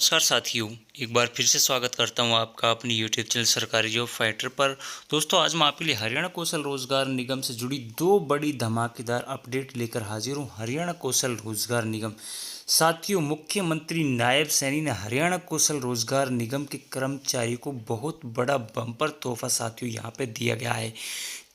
नमस्कार साथियों, एक बार फिर से स्वागत करता हूं आपका अपनी यूट्यूब चैनल सरकारी जॉब फाइटर पर। दोस्तों, आज मैं आपके लिए हरियाणा कौशल रोजगार निगम से जुड़ी दो बड़ी धमाकेदार अपडेट लेकर हाजिर हूं। हरियाणा कौशल रोजगार निगम साथियों, मुख्यमंत्री नायब सैनी ने हरियाणा कौशल रोजगार निगम के कर्मचारियों को बहुत बड़ा बम्पर तोहफा साथियों यहां पे दिया गया है।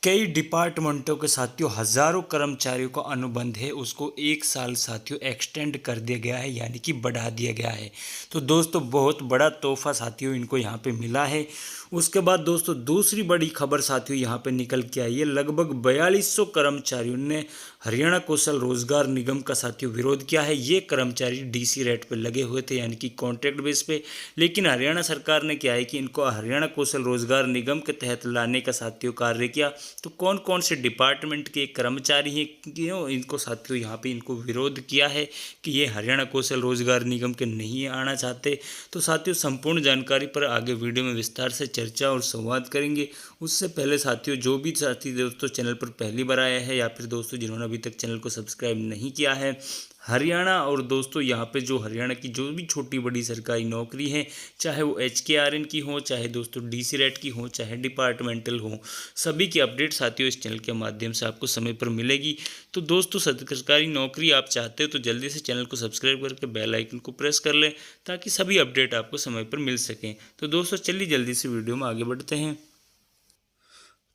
कई डिपार्टमेंटों के साथियों हजारों कर्मचारियों का अनुबंध है, उसको 1 साल साथियों एक्सटेंड कर दिया गया है, यानी कि बढ़ा दिया गया है। तो दोस्तों, बहुत बड़ा तोहफा साथियों इनको यहाँ पे मिला है। उसके बाद दोस्तों, दूसरी बड़ी खबर साथियों यहाँ पे निकल के आई है। लगभग 4200 कर्मचारियों ने हरियाणा कौशल रोजगार निगम का साथियों विरोध किया है। ये कर्मचारी डीसी रेट पे लगे हुए थे, यानी कि कॉन्ट्रैक्ट बेस पे। लेकिन हरियाणा सरकार ने क्या है कि इनको हरियाणा कौशल रोजगार निगम के तहत लाने का साथियों कार्य किया। तो कौन कौन से डिपार्टमेंट के कर्मचारी हैं, क्यों इनको साथियों यहाँ पे इनको विरोध किया है कि ये हरियाणा कौशल रोजगार निगम के नहीं आना चाहते। तो साथियों, संपूर्ण जानकारी पर आगे वीडियो में विस्तार से चर्चा और संवाद करेंगे। उससे पहले साथियों, जो भी साथी दोस्तों चैनल पर पहली बार आया है या फिर दोस्तों जिन्होंने अभी तक चैनल को सब्सक्राइब नहीं किया है, हरियाणा और दोस्तों यहाँ पे जो हरियाणा की जो भी छोटी बड़ी सरकारी नौकरी है, चाहे वो HKRN की हो, चाहे दोस्तों DC रेट की हो, चाहे डिपार्टमेंटल हो, सभी की अपडेट साथियों इस चैनल के माध्यम से आपको समय पर मिलेगी। तो दोस्तों, सरकारी नौकरी आप चाहते हो तो जल्दी से चैनल को सब्सक्राइब करके बेल आइकन को प्रेस कर लें, ताकि सभी अपडेट आपको समय पर मिल सकें। तो दोस्तों, चलिए जल्दी से वीडियो में आगे बढ़ते हैं।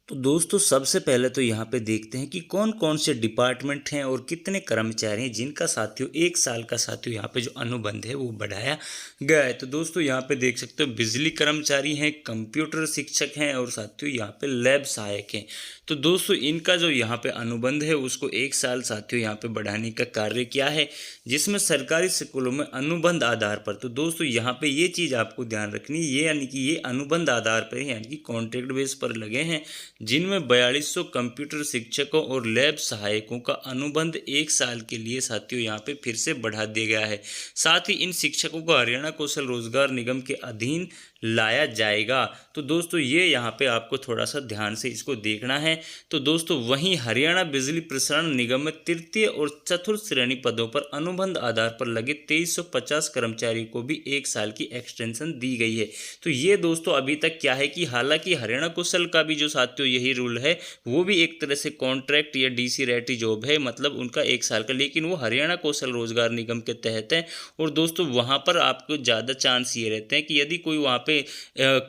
तो दोस्तों, सबसे पहले तो यहाँ पे देखते हैं कि कौन कौन से डिपार्टमेंट हैं और कितने कर्मचारी हैं जिनका साथियों 1 साल का साथियों यहाँ पे जो अनुबंध है वो बढ़ाया गया है। तो दोस्तों, यहाँ पे देख सकते हो बिजली कर्मचारी हैं, कंप्यूटर शिक्षक हैं और साथियों यहाँ पे लैब सहायक हैं। तो दोस्तों, इनका जो यहाँ पे अनुबंध है उसको 1 साल साथियों यहाँ पे बढ़ाने का कार्य किया है, जिसमें सरकारी स्कूलों में अनुबंध आधार पर। तो दोस्तों, यहाँ पे ये चीज़ आपको ध्यान रखनी है, ये यानी कि ये अनुबंध आधार पर यानी कि कॉन्ट्रैक्ट बेस पर लगे हैं, जिनमें 4200 कंप्यूटर शिक्षकों और लैब सहायकों का अनुबंध 1 साल के लिए साथियों यहाँ पे फिर से बढ़ा दिया गया है। साथ ही इन शिक्षकों को हरियाणा कौशल रोजगार निगम के अधीन लाया जाएगा। तो दोस्तों, ये यहाँ पे आपको थोड़ा सा ध्यान से इसको देखना है। तो दोस्तों, वहीं हरियाणा बिजली प्रसारण निगम में तृतीय और चतुर्थ श्रेणी पदों पर अनुबंध आधार पर लगे 2350 कर्मचारियों को भी 1 साल की एक्सटेंशन दी गई है। तो ये दोस्तों अभी तक क्या है कि हालांकि हरियाणा कौशल का भी जो साथियों यही रूल है, वो भी एक तरह से कॉन्ट्रैक्ट या DC रेट जॉब है, मतलब उनका 1 साल का, लेकिन वो हरियाणा कौशल रोजगार निगम के तहत है। और दोस्तों, वहाँ पर आपको ज़्यादा चांस ये रहते हैं कि यदि कोई वहाँ पे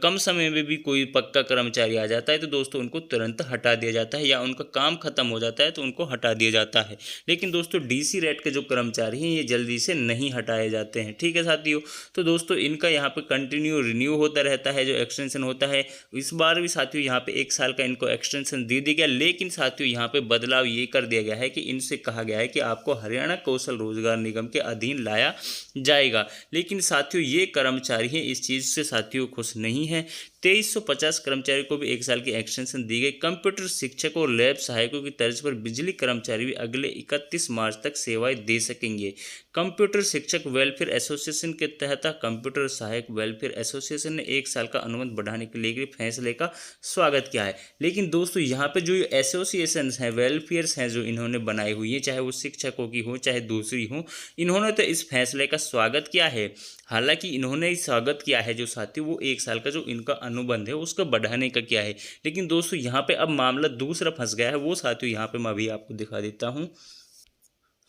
कम समय में भी कोई पक्का कर्मचारी आ जाता है तो दोस्तों उनको तुरंत हटा दिया जाता है, या उनका काम खत्म हो जाता है तो उनको हटा दिया जाता है। लेकिन दोस्तों, DC रेट के जो कर्मचारी हैं ये जल्दी से नहीं हटाए जाते हैं। ठीक है साथियों। तो दोस्तों, इनका यहाँ पे कंटिन्यू रिन्यू होता रहता है, जो एक्सटेंशन होता है। इस बार भी साथियों यहाँ पे 1 साल का इनको एक्सटेंशन दे दिया गया, लेकिन साथियों यहाँ पे बदलाव ये कर दिया गया है कि इनसे कहा गया है कि आपको हरियाणा कौशल रोजगार निगम के अधीन लाया जाएगा। लेकिन साथियों, ये कर्मचारी हैं इस चीज़ से साथियों खुश नहीं है। 2350 कर्मचारी को भी 1 साल की एक्सटेंशन दी गई। कंप्यूटर शिक्षकों और लैब सहायकों की तर्ज पर बिजली कर्मचारी भी अगले 31 मार्च तक सेवाएं दे सकेंगे। कंप्यूटर शिक्षक वेलफेयर एसोसिएशन के तहत कंप्यूटर सहायक वेलफेयर एसोसिएशन ने 1 साल का अनुबंध बढ़ाने के लिए फैसले का स्वागत किया है। लेकिन दोस्तों, यहाँ पे जो एसोसिएशन हैं, वेलफेयर्स हैं जो इन्होंने बनाई हुई है, चाहे वो शिक्षकों की हो चाहे दूसरी हो, इन्होंने तो इस फैसले का स्वागत किया है। हालांकि इन्होंने स्वागत किया है जो साथी वो 1 साल का जो इनका अनुबंध है उसको बढ़ाने का किया है। लेकिन दोस्तों, यहाँ पे अब मामला दूसरा फंस गया है, वो साथियों यहाँ पे मैं अभी आपको दिखा देता हूँ।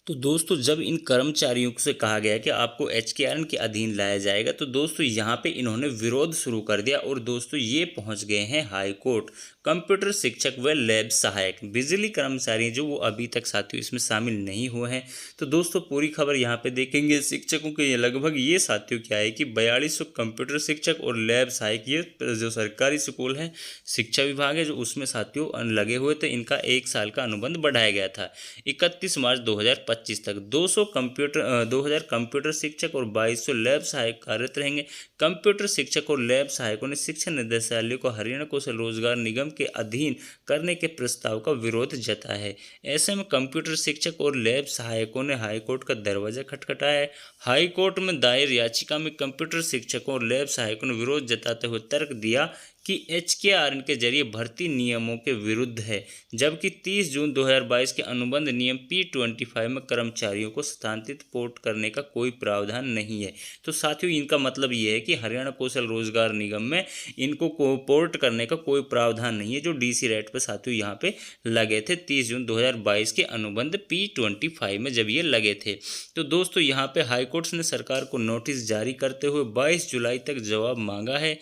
तो दोस्तों, जब इन कर्मचारियों से कहा गया कि आपको HKRN के अधीन लाया जाएगा, तो दोस्तों यहाँ पे इन्होंने विरोध शुरू कर दिया और दोस्तों ये पहुँच गए हैं हाई कोर्ट। कंप्यूटर शिक्षक व लैब सहायक बिजली कर्मचारी जो वो अभी तक साथियों इसमें शामिल नहीं हुए हैं। तो दोस्तों, पूरी खबर यहाँ पे देखेंगे। शिक्षकों के ये लगभग ये साथियों क्या है कि 4200 कंप्यूटर शिक्षक और लैब सहायक, ये जो सरकारी स्कूल है, शिक्षा विभाग है जो उसमें साथियों लगे हुए थे, इनका 1 साल का अनुबंध बढ़ाया गया था 31 मार्च 2025 तक। 2000 कंप्यूटर शिक्षक और 2200 लैब सहायक कार्यरत रहेंगे। कंप्यूटर शिक्षक और लैब सहायकों ने शिक्षा निदेशालय को हरियाणा कौशल रोजगार निगम के अधीन करने के प्रस्ताव का विरोध जताया है। ऐसे में कंप्यूटर शिक्षक और लैब सहायकों ने हाईकोर्ट का दरवाजा खटखटाया है। हाईकोर्ट में दायर याचिका में कंप्यूटर शिक्षकों और लैब सहायकों ने विरोध जताते हुए तर्क दिया कि HKRN के जरिए भर्ती नियमों के विरुद्ध है, जबकि 30 जून 2022 के अनुबंध नियम P25 में कर्मचारियों को स्थानांतरित पोर्ट करने का कोई प्रावधान नहीं है। तो साथियों, इनका मतलब ये है कि हरियाणा कौशल रोजगार निगम में इनको पोर्ट करने का कोई प्रावधान नहीं है, जो DC रेट पर साथियों यहाँ पे लगे थे 30 जून 2022 के अनुबंध P25 में जब ये लगे थे। तो दोस्तों, यहाँ पे हाईकोर्ट ने सरकार को नोटिस जारी करते हुए 22 जुलाई तक जवाब मांगा है।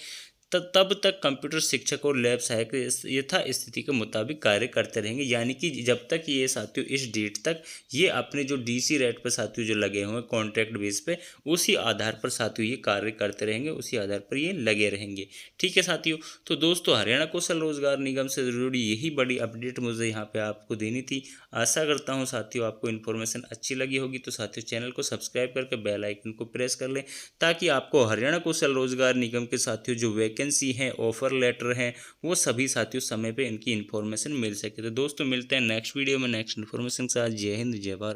तब तक कंप्यूटर शिक्षक और लैब सहायक यथा स्थिति के मुताबिक कार्य करते रहेंगे, यानी कि जब तक ये साथियों इस डेट तक ये अपने जो DC रेट पर साथियों जो लगे हुए हैं कॉन्ट्रैक्ट बेस पे, उसी आधार पर साथियों ये कार्य करते रहेंगे, उसी आधार पर ये लगे रहेंगे। ठीक है साथियों, तो दोस्तों हरियाणा कौशल रोजगार निगम से जुड़ी यही बड़ी अपडेट मुझे यहाँ पे आपको देनी थी। आशा करता हूँ साथियों आपको इन्फॉर्मेशन अच्छी लगी होगी। तो साथियों चैनल को सब्सक्राइब करके बेल आइकन को प्रेस कर लें, ताकि आपको हरियाणा कौशल रोजगार निगम के साथियों जो वैकेंसी हैं, ऑफर लेटर हैं, वो सभी साथियों समय पे इनकी इन्फॉर्मेशन मिल सके। तो दोस्तों मिलते हैं नेक्स्ट वीडियो में नेक्स्ट इन्फॉर्मेशन के साथ। जय हिंद, जय भारत।